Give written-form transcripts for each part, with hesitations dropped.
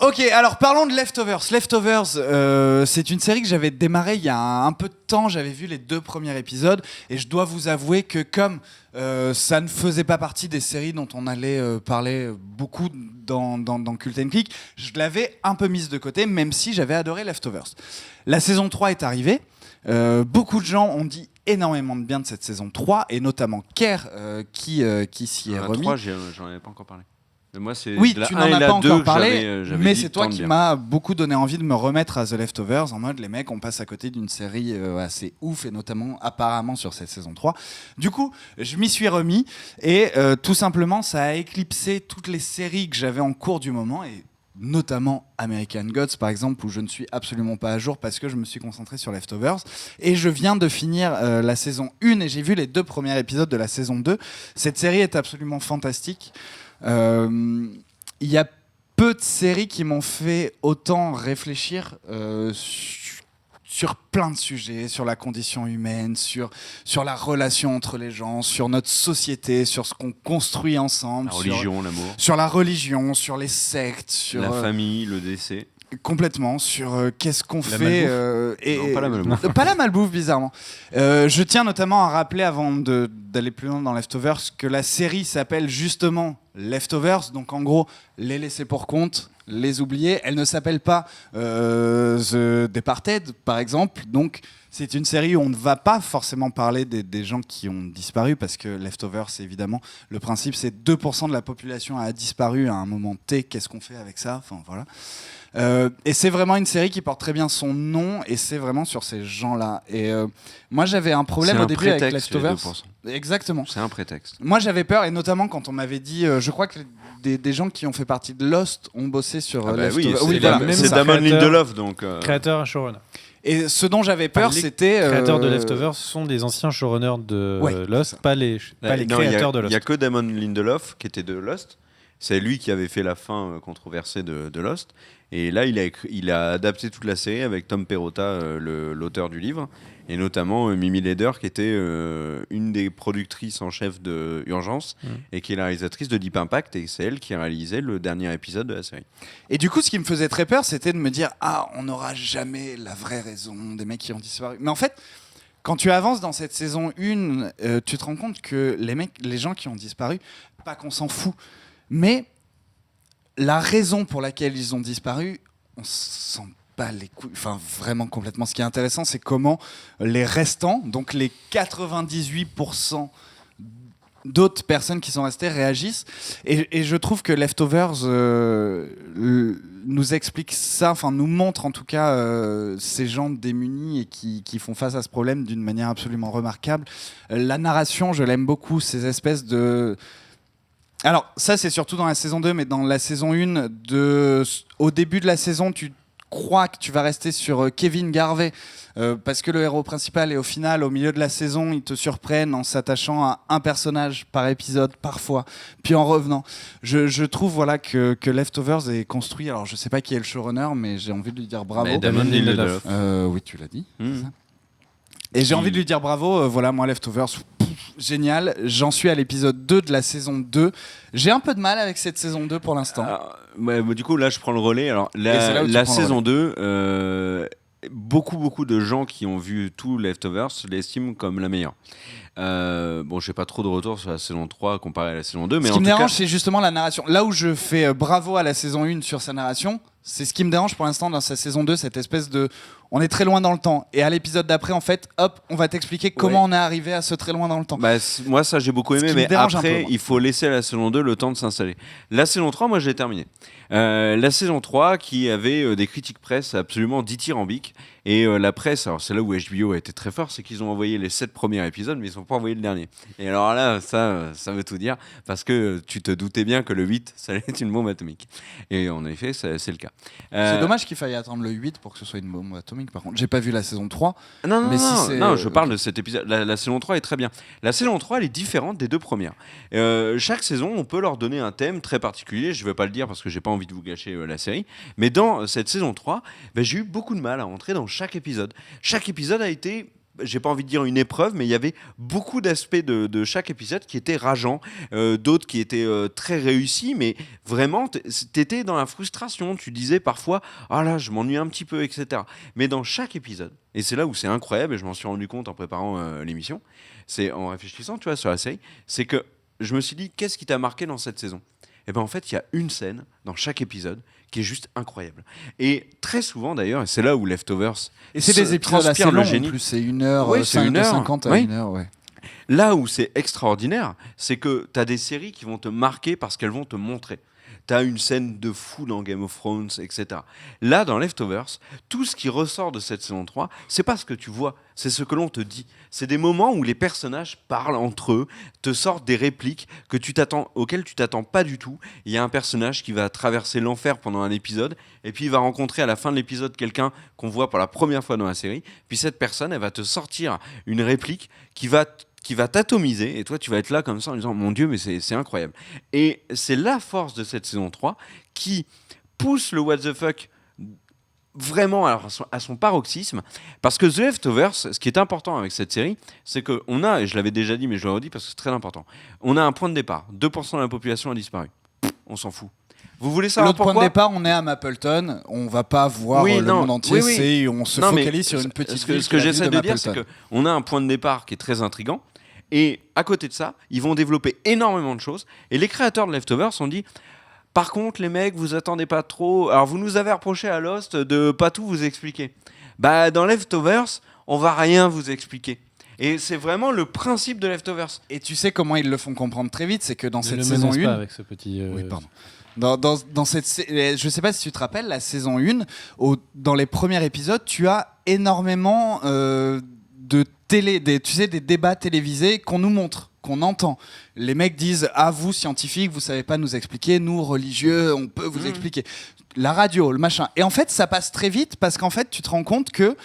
Ok, alors parlons de Leftovers. Leftovers, c'est une série que j'avais démarrée il y a un peu de temps. J'avais vu les 2 premiers épisodes et je dois vous avouer que comme ça ne faisait pas partie des séries dont on allait parler beaucoup dans Cult & Click, je l'avais un peu mise de côté, même si j'avais adoré Leftovers. La saison 3 est arrivée. Beaucoup de gens ont dit énormément de bien de cette saison 3 et notamment Kerr qui s'y est remis. 3, j'en avais pas encore parlé. Moi, c'est oui, la tu 1 n'en et as la pas 2 encore que parlé, j'avais mais dit c'est toi tant de qui bien. m'as beaucoup donné envie de me remettre à The Leftovers en mode les mecs, on passe à côté d'une série assez ouf et notamment apparemment sur cette saison 3. Du coup, je m'y suis remis et tout simplement, ça a éclipsé toutes les séries que j'avais en cours du moment et notamment American Gods par exemple où je ne suis absolument pas à jour parce que je me suis concentré sur Leftovers et je viens de finir la saison 1 et j'ai vu les 2 premiers épisodes de la saison 2. Cette série est absolument fantastique. Il y a peu de séries qui m'ont fait autant réfléchir sur plein de sujets, sur la condition humaine, sur la relation entre les gens, sur notre société, sur ce qu'on construit ensemble, La religion, l'amour, sur la religion, sur les sectes, sur la famille, le décès. Complètement, sur qu'est-ce qu'on La fait. Non, pas la malbouffe. Pas la malbouffe, bizarrement. Je tiens notamment à rappeler, avant d'aller plus loin dans Leftovers, que la série s'appelle justement Leftovers, donc en gros, les laissés pour compte, les oubliés. Elle ne s'appelle pas The Departed, par exemple, donc c'est une série où on ne va pas forcément parler des gens qui ont disparu, parce que Leftovers, c'est évidemment, le principe, c'est 2% de la population a disparu à un moment T, qu'est-ce qu'on fait avec ça ? Enfin, voilà. Et c'est vraiment une série qui porte très bien son nom et c'est vraiment sur ces gens-là. Et moi j'avais un problème au début avec Leftovers. Exactement. C'est un prétexte. Moi j'avais peur et notamment quand on m'avait dit, je crois que des gens qui ont fait partie de Lost ont bossé sur Leftovers. Oui, voilà, c'est Damon Lindelof donc. Créateur et showrunner. Et ce dont j'avais peur, c'était Les créateurs de Leftovers sont des anciens showrunners de Lost, pas les créateurs de Lost. Il y a que Damon Lindelof qui était de Lost. C'est lui qui avait fait la fin controversée de Lost. Et là, il a adapté toute la série avec Tom Perrotta, l'auteur du livre, et notamment Mimi Leder, qui était une des productrices en chef de Urgence, et qui est la réalisatrice de Deep Impact, et c'est elle qui a réalisé le dernier épisode de la série. Et du coup, ce qui me faisait très peur, c'était de me dire « Ah, on n'aura jamais la vraie raison des mecs qui ont disparu. » Mais en fait, quand tu avances dans cette saison 1, tu te rends compte que les gens qui ont disparu, pas qu'on s'en fout, mais la raison pour laquelle ils ont disparu, on s'en bat les couilles. Enfin, vraiment complètement. Ce qui est intéressant, c'est comment les restants, donc les 98% d'autres personnes qui sont restées, réagissent. Et je trouve que Leftovers nous explique ça, enfin nous montre en tout cas ces gens démunis et qui font face à ce problème d'une manière absolument remarquable. La narration, je l'aime beaucoup, ces espèces de... Alors, ça, c'est surtout dans la saison 2, mais dans la saison 1, au début de la saison, tu crois que tu vas rester sur Kevin Garvey, parce que le héros principal, et au final, au milieu de la saison, ils te surprennent en s'attachant à un personnage par épisode, parfois, puis en revenant. Je trouve voilà, que Leftovers est construit, alors je sais pas qui est le showrunner, mais j'ai envie de lui dire bravo. Damon Lindelof. Oui, tu l'as dit. C'est ça. Et j'ai envie de lui dire bravo, voilà, moi Leftovers, génial, j'en suis à l'épisode 2 de la saison 2. J'ai un peu de mal avec cette saison 2 pour l'instant. Du coup, là, je prends le relais. Alors, la saison 2, beaucoup de gens qui ont vu tout Leftovers l'estiment comme la meilleure. Bon, je n'ai pas trop de retours sur la saison 3 comparé à la saison 2. Mais ce qui me dérange, c'est justement la narration. Là où je fais bravo à la saison 1 sur sa narration, c'est ce qui me dérange pour l'instant dans sa saison 2, cette espèce de... On est très loin dans le temps. Et à l'épisode d'après, en fait, hop, on va t'expliquer comment on est arrivé à ce très loin dans le temps. Moi, ça, j'ai beaucoup aimé, mais après, il faut laisser à la saison 2 le temps de s'installer. La saison 3, moi, je l'ai terminée. La saison 3, qui avait des critiques presse absolument dithyrambiques. Et la presse, alors c'est là où HBO a été très fort, c'est qu'ils ont envoyé les 7 premiers épisodes, mais ils n'ont pas envoyé le dernier. Et alors là, ça veut tout dire, parce que tu te doutais bien que le 8, ça allait être une bombe atomique. Et en effet, c'est le cas. C'est dommage qu'il faille attendre le 8 pour que ce soit une bombe atomique, par contre. J'ai pas vu la saison 3. Non, je parle de cet épisode. La saison 3 est très bien. La saison 3, elle est différente des 2 premières. Chaque saison, on peut leur donner un thème très particulier. Je vais pas le dire parce que j'ai pas envie de vous gâcher la série. Mais dans cette saison 3, j'ai eu beaucoup de mal à entrer dans chaque épisode. Chaque épisode a été j'ai pas envie de dire une épreuve, mais il y avait beaucoup d'aspects de chaque épisode qui étaient rageants, d'autres qui étaient très réussis, mais vraiment, t'étais dans la frustration. Tu disais parfois, ah là, je m'ennuie un petit peu, etc. Mais dans chaque épisode, et c'est là où c'est incroyable, et je m'en suis rendu compte en préparant l'émission, c'est en réfléchissant, tu vois, sur la série, c'est que je me suis dit, qu'est-ce qui t'a marqué dans cette saison ? Et ben en fait, il y a une scène dans chaque épisode qui est juste incroyable. Et très souvent d'ailleurs, et c'est là où Leftovers et c'est des épisodes assez longs, en plus, c'est 1h50 à 1h, ouais. Là où c'est extraordinaire, c'est que tu as des séries qui vont te marquer parce qu'elles vont te montrer. Tu as une scène de fou dans Game of Thrones, etc. Là, dans Leftovers, tout ce qui ressort de cette saison 3, c'est pas ce que tu vois, c'est ce que l'on te dit. C'est des moments où les personnages parlent entre eux, te sortent des répliques auxquelles tu t'attends pas du tout. Il y a un personnage qui va traverser l'enfer pendant un épisode, et puis il va rencontrer à la fin de l'épisode quelqu'un qu'on voit pour la première fois dans la série. Puis cette personne, elle va te sortir une réplique qui va t'atomiser, et toi tu vas être là comme ça en disant mon Dieu, mais c'est incroyable. Et c'est la force de cette saison 3 qui pousse le what the fuck vraiment à son paroxysme, parce que The Leftovers, ce qui est important avec cette série, c'est qu'on a, et je l'avais déjà dit mais je le redis parce que c'est très important, on a un point de départ, 2% de la population a disparu, on s'en fout. Vous voulez savoir pourquoi ? L'autre point de départ, on est à Mapleton, on va pas voir le monde entier, on se focalise sur une petite ville. Ce que j'essaie de dire, c'est qu'on a un point de départ qui est très intriguant, et à côté de ça, ils vont développer énormément de choses, et les créateurs de Leftovers ont dit, par contre les mecs, vous attendez pas trop, alors vous nous avez reproché à Lost de pas tout vous expliquer. Bah dans Leftovers, on va rien vous expliquer. Et c'est vraiment le principe de Leftovers. Et tu sais comment ils le font comprendre très vite, c'est que dans cette saison 1... avec ce petit... Oui, pardon. Dans cette, je sais pas si tu te rappelles, la saison 1, dans les premiers épisodes, tu as énormément de des débats télévisés qu'on nous montre, qu'on entend. Les mecs disent, ah vous scientifiques, vous savez pas nous expliquer, nous religieux, on peut vous expliquer. La radio, le machin. Et en fait, ça passe très vite parce qu'en fait, tu te rends compte que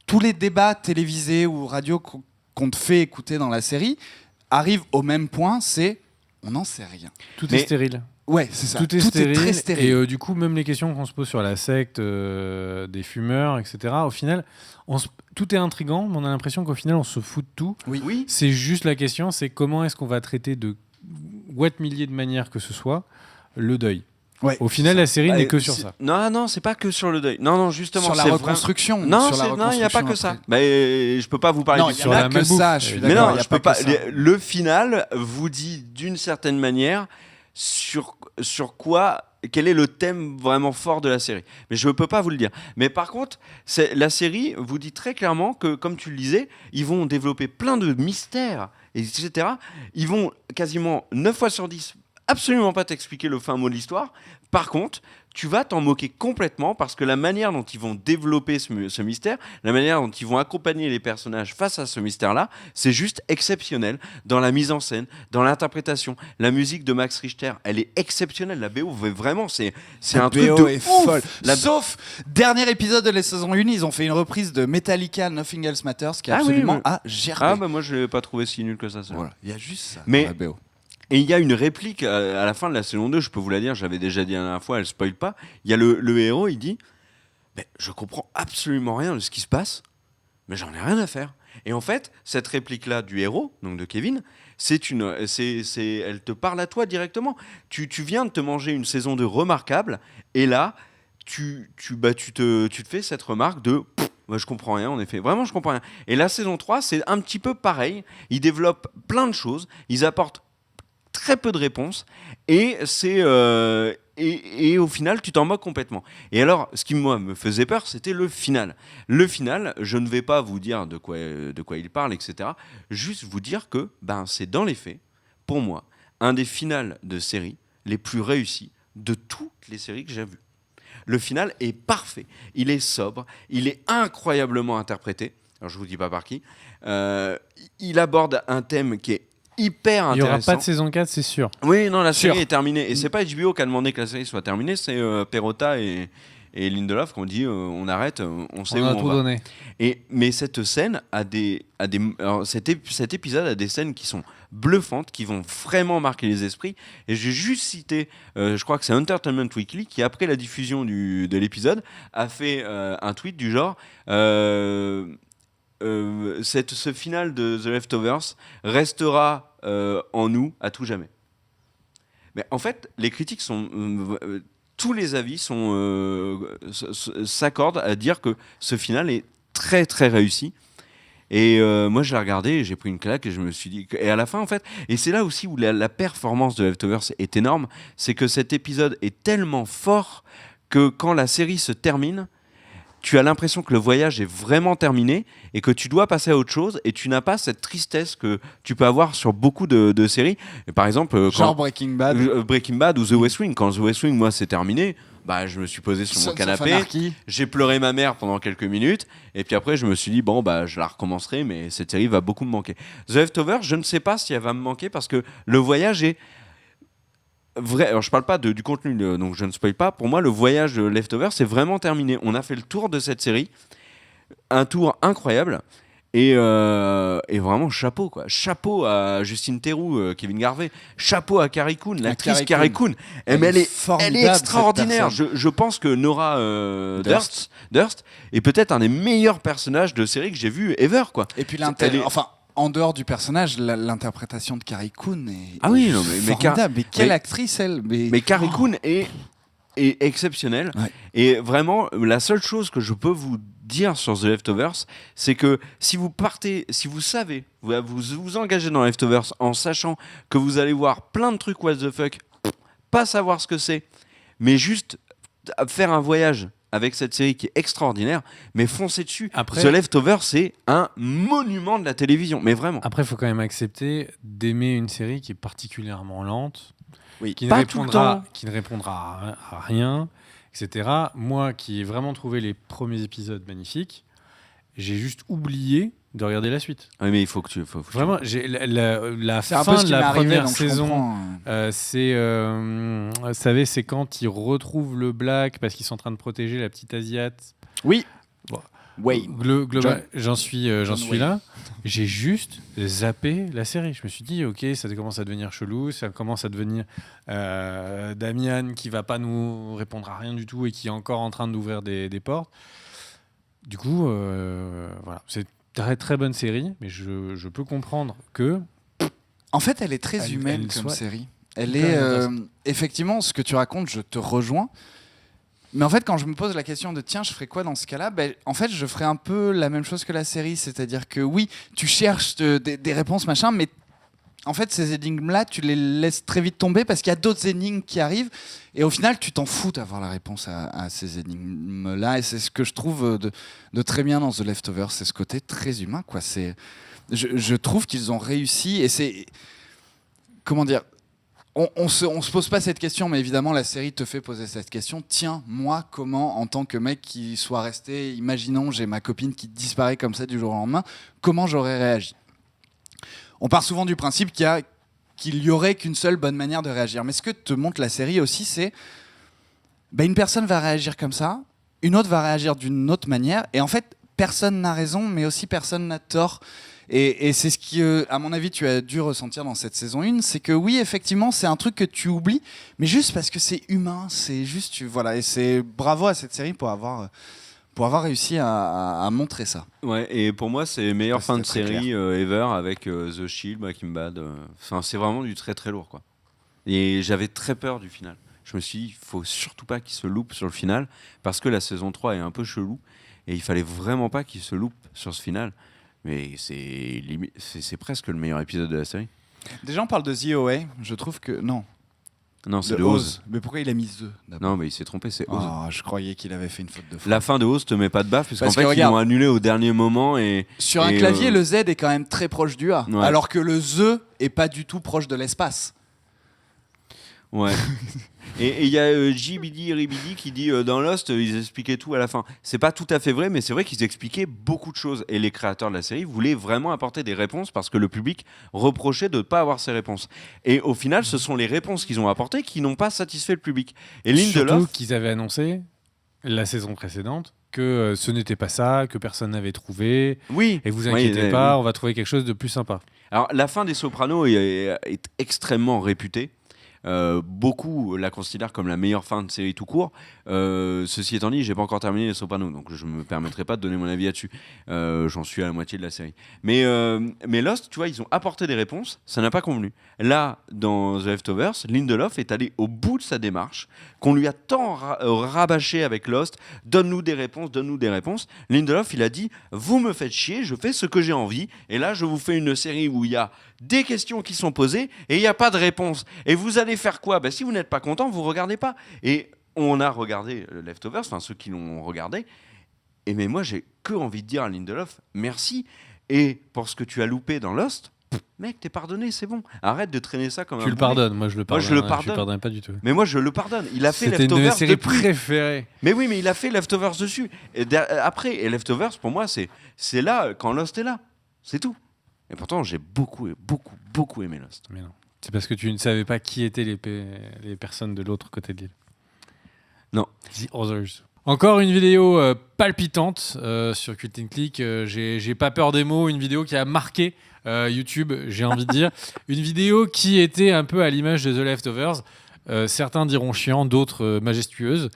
tous les débats télévisés ou radio qu'on te fait écouter dans la série arrivent au même point, c'est on n'en sait rien. Tout est stérile. Ouais, c'est ça. Tout est très stérile. Et du coup, même les questions qu'on se pose sur la secte, des fumeurs, etc., au final, tout est intriguant, mais on a l'impression qu'au final, on se fout de tout. Oui. C'est juste la question, c'est comment est-ce qu'on va traiter de what milliers de manières que ce soit le deuil. Ouais, au final, la série n'est que sur ça. Non, c'est pas que sur le deuil. Non, justement, sur la reconstruction. Non, il n'y a pas que ça. Je peux pas vous parler du sur la que ça. Je suis mais non, y a je peux pas. Le final vous dit d'une certaine manière sur quoi. Quel est le thème vraiment fort de la série ? Mais je ne peux pas vous le dire. Mais par contre, la série vous dit très clairement que, comme tu le disais, ils vont développer plein de mystères, etc. Ils vont quasiment 9 fois sur 10 absolument pas t'expliquer le fin mot de l'histoire. Par contre, tu vas t'en moquer complètement parce que la manière dont ils vont développer ce mystère, la manière dont ils vont accompagner les personnages face à ce mystère-là, c'est juste exceptionnel dans la mise en scène, dans l'interprétation. La musique de Max Richter, elle est exceptionnelle. La BO, vraiment, c'est un truc de est ouf. Folle. Sauf, dernier épisode de la saison 1, ils ont fait une reprise de Metallica, Nothing Else Matters, qui est absolument à gerber. Moi, je l'ai pas trouvé si nul que ça. Voilà, il y a juste ça dans la BO. Et il y a une réplique à la fin de la saison 2, je peux vous la dire, j'avais déjà dit la dernière fois, elle spoil pas. Il y a le héros, il dit je comprends absolument rien de ce qui se passe, mais j'en ai rien à faire. Et en fait, cette réplique-là du héros, donc de Kevin, elle te parle à toi directement. Tu viens de te manger une saison 2 remarquable, et là, tu te fais cette remarque de je comprends rien, en effet. Vraiment, je comprends rien. Et la saison 3, c'est un petit peu pareil. Ils développent plein de choses, ils apportent très peu de réponses et et au final tu t'en moques complètement. Et alors ce qui moi me faisait peur, c'était le final. Le final, je ne vais pas vous dire de quoi il parle, etc. Juste vous dire que c'est dans les faits, pour moi, un des finals de série les plus réussis de toutes les séries que j'ai vues. Le final est parfait, il est sobre, il est incroyablement interprété. Alors je vous dis pas par qui. Il aborde un thème qui est hyper intéressant. Il n'y aura pas de saison 4, c'est sûr. Oui, non, la série est terminée. Et c'est pas HBO qui a demandé que la série soit terminée, c'est Perrotta et Lindelof qui ont dit on arrête, on sait où on va. On a tout donné. Mais cette scène cet épisode a des scènes qui sont bluffantes, qui vont vraiment marquer les esprits. Et j'ai juste cité, je crois que c'est Entertainment Weekly, qui après la diffusion de l'épisode, a fait un tweet du genre... ce final de The Leftovers restera en nous à tout jamais. Mais en fait, les critiques sont... tous les avis s'accordent à dire que ce final est très très réussi. Et moi je l'ai regardé et j'ai pris une claque et je me suis dit et à la fin en fait, et c'est là aussi où la performance de Leftovers est énorme, c'est que cet épisode est tellement fort que quand la série se termine, tu as l'impression que le voyage est vraiment terminé et que tu dois passer à autre chose et tu n'as pas cette tristesse que tu peux avoir sur beaucoup de séries. Et par exemple, genre Breaking Bad ou The West Wing. Quand The West Wing, moi, c'est terminé, bah, je me suis posé sur mon canapé, j'ai pleuré ma mère pendant quelques minutes et puis après, je me suis dit, bon, bah, je la recommencerai, mais cette série va beaucoup me manquer. The Leftovers, je ne sais pas si elle va me manquer parce que le voyage est vrai. Alors, je parle pas du contenu, donc je ne spoil pas. Pour moi, le voyage de Leftovers, c'est vraiment terminé. On a fait le tour de cette série, un tour incroyable. Et vraiment chapeau quoi. Chapeau à Justine Theroux, Kevin Garvey. Chapeau à Carrie Coon, l'actrice Carrie Coon. Elle est extraordinaire. Je pense que Nora Durst est peut-être un des meilleurs personnages de série que j'ai vu ever quoi. Et puis en dehors du personnage, l'interprétation de Carrie Coon est formidable. Mais quelle actrice elle. Mais Carrie Coon est exceptionnelle. Ouais. Et vraiment, la seule chose que je peux vous dire sur The Leftovers, c'est que si vous savez, vous engagez dans Leftovers en sachant que vous allez voir plein de trucs what the fuck, pas savoir ce que c'est, mais juste faire un voyage avec cette série qui est extraordinaire, mais foncez dessus. Après, The Leftovers, c'est un monument de la télévision, mais vraiment. Après, il faut quand même accepter d'aimer une série qui est particulièrement lente, qui ne répondra à rien, etc. Moi, qui ai vraiment trouvé les premiers épisodes magnifiques, j'ai juste oublié de regarder la suite. Oui, mais il faut que tu... Vraiment, la fin de la première saison, vous savez, c'est quand ils retrouvent le Black parce qu'ils sont en train de protéger la petite Asiate. Oui. Bon. J'en suis là. J'ai juste zappé la série. Je me suis dit, ok, ça commence à devenir chelou, ça commence à devenir Damian qui va pas nous répondre à rien du tout et qui est encore en train d'ouvrir des portes. Du coup, voilà, c'est très très bonne série, mais je peux comprendre que... En fait, elle est très humaine comme série. Elle est effectivement, ce que tu racontes, je te rejoins. Mais en fait, quand je me pose la question de tiens, je ferais quoi dans ce cas-là, en fait, je ferais un peu la même chose que la série, c'est-à-dire que oui, tu cherches des réponses machin, mais en fait, ces énigmes-là, tu les laisses très vite tomber parce qu'il y a d'autres énigmes qui arrivent, et au final, tu t'en fous d'avoir la réponse à ces énigmes-là, et c'est ce que je trouve de très bien dans The Leftovers, c'est ce côté très humain, quoi. Je trouve qu'ils ont réussi, et c'est comment dire. On se pose pas cette question, mais évidemment la série te fait poser cette question. Tiens, moi, comment, en tant que mec qui soit resté, imaginons, j'ai ma copine qui disparaît comme ça du jour au lendemain, comment j'aurais réagi ? On part souvent du principe qu'il y aurait qu'une seule bonne manière de réagir. Mais ce que te montre la série aussi, c'est une personne va réagir comme ça, une autre va réagir d'une autre manière, et en fait, personne n'a raison, mais aussi personne n'a tort. Et c'est ce qui, à mon avis, tu as dû ressentir dans cette saison 1, c'est que oui, effectivement, c'est un truc que tu oublies, mais juste parce que c'est humain, c'est juste, voilà, et c'est bravo à cette série pour avoir réussi à montrer ça. Ouais, et pour moi, c'est meilleure fin de série ever avec The Shield, Breaking Bad. Enfin, c'est vraiment du très très lourd, quoi. Et j'avais très peur du final. Je me suis dit, il faut surtout pas qu'il se loupe sur le final, parce que la saison 3 est un peu chelou, et il fallait vraiment pas qu'il se loupe sur ce final. Mais c'est presque le meilleur épisode de la série. Des gens parlent de The OA, je trouve que... Non, c'est de Oz. Mais pourquoi il a mis The d'abord ? Non, mais il s'est trompé, c'est Oz. Oh, je croyais qu'il avait fait une faute de frappe. La fin de Oz te met pas de baffe, parce qu'en fait, ils l'ont annulé au dernier moment. Sur un clavier, le Z est quand même très proche du A, ouais. Alors que le The est pas du tout proche de l'espace. Ouais. Et il y a J.B.D. Ribidi qui dit dans Lost, ils expliquaient tout à la fin. C'est pas tout à fait vrai, mais c'est vrai qu'ils expliquaient beaucoup de choses. Et les créateurs de la série voulaient vraiment apporter des réponses parce que le public reprochait de ne pas avoir ces réponses. Et au final, ce sont les réponses qu'ils ont apportées qui n'ont pas satisfait le public. Et surtout qu'ils avaient annoncé la saison précédente que ce n'était pas ça, que personne n'avait trouvé. Oui. Et vous inquiétez pas, on va trouver quelque chose de plus sympa. Alors la fin des Sopranos est extrêmement réputée. beaucoup la considèrent comme la meilleure fin de série tout court. Ceci étant dit, j'ai pas encore terminé Les Sopranos, donc je me permettrai pas de donner mon avis là-dessus. J'en suis à la moitié de la série. Mais Lost, tu vois, ils ont apporté des réponses, ça n'a pas convenu. Là, dans The Leftovers, Lindelof est allé au bout de sa démarche, qu'on lui a tant rabâché avec Lost. Donne-nous des réponses, donne-nous des réponses. Lindelof, il a dit, vous me faites chier, je fais ce que j'ai envie, et là, je vous fais une série où il y a des questions qui sont posées et il n'y a pas de réponse. Et vous allez faire quoi ? Si vous n'êtes pas content, vous regardez pas. Et on a regardé Leftovers, enfin ceux qui l'ont regardé. Et mais moi, j'ai que envie de dire à Lindelof, merci. Et pour ce que tu as loupé dans Lost, mec, t'es pardonné, c'est bon. Arrête de traîner ça comme un. Tu le pardonnes, moi je le pardonne. Moi, je le pardonne. Je le pardonne pas du tout. Mais moi, je le pardonne. Il a fait Leftovers. C'était une de mes séries préférées. Mais oui, mais il a fait Leftovers dessus. Et après, et Leftovers, pour moi, c'est là quand Lost est là. C'est tout. Et pourtant, j'ai beaucoup aimé Lost. Mais non. C'est parce que tu ne savais pas qui étaient les personnes de l'autre côté de l'île. Non. The Others. Encore une vidéo palpitante sur Cult & Click. J'ai pas peur des mots. Une vidéo qui a marqué YouTube, j'ai envie de dire. Une vidéo qui était un peu à l'image de The Leftovers. Certains diront chiant, d'autres majestueuse.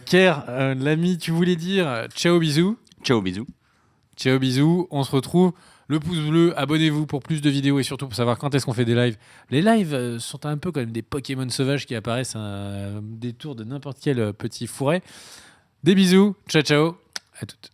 Kerr, l'ami, tu voulais dire ciao bisous. Ciao bisous. Ciao bisous. On se retrouve. Le pouce bleu, abonnez-vous pour plus de vidéos et surtout pour savoir quand est-ce qu'on fait des lives. Les lives sont un peu comme des Pokémon sauvages qui apparaissent à un détour de n'importe quel petit fourret. Des bisous, ciao ciao, à toutes.